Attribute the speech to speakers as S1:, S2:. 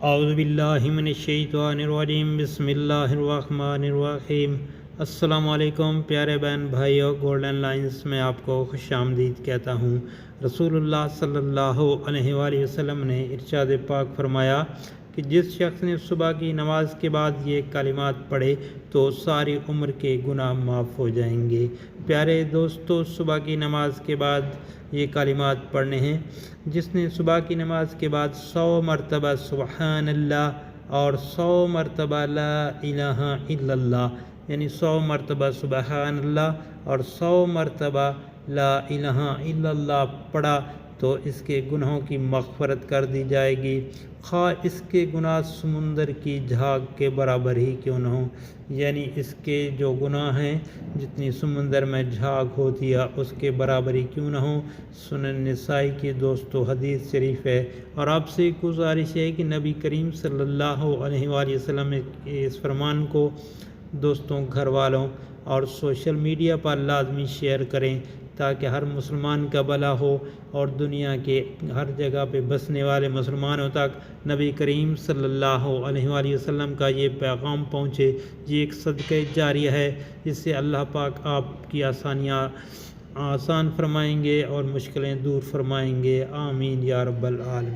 S1: اعوذ باللہ من الشیطان الرجیم، بسم اللہ الرحمن الرحیم۔ السلام علیکم پیارے بہن بھائیو، گولڈن لائنز میں آپ کو خوش آمدید کہتا ہوں۔ رسول اللہ صلی اللہ علیہ وآلہ وسلم نے ارشاد پاک فرمایا کہ جس شخص نے صبح کی نماز کے بعد یہ کلمات پڑھے تو ساری عمر کے گناہ معاف ہو جائیں گے۔ پیارے دوستو، صبح کی نماز کے بعد یہ کلمات پڑھنے ہیں۔ جس نے صبح کی نماز کے بعد 100 مرتبہ سبحان اللہ اور 100 مرتبہ لا الہ الا اللہ، یعنی 100 مرتبہ سبحان اللہ اور 100 مرتبہ لا الہ الا اللہ پڑھا تو اس کے گناہوں کی مغفرت کر دی جائے گی، خواہ اس کے گناہ سمندر کی جھاگ کے برابر ہی کیوں نہ ہوں۔ یعنی اس کے جو گناہ ہیں جتنی سمندر میں جھاگ ہوتی ہے اس کے برابر ہی کیوں نہ ہوں۔ سنن نسائی کی دوستو حدیث شریف ہے، اور آپ سے گزارش ہے کہ نبی کریم صلی اللہ علیہ وآلہ وسلم کے اس فرمان کو دوستوں، گھر والوں اور سوشل میڈیا پر لازمی شیئر کریں تاکہ ہر مسلمان کا بھلا ہو اور دنیا کے ہر جگہ پہ بسنے والے مسلمانوں تک نبی کریم صلی اللہ علیہ وآلہ وسلم کا یہ پیغام پہنچے۔ یہ ایک صدقہ جاریہ ہے جس سے اللہ پاک آپ کی آسانیاں آسان فرمائیں گے اور مشکلیں دور فرمائیں گے۔ آمین یا رب العالمین۔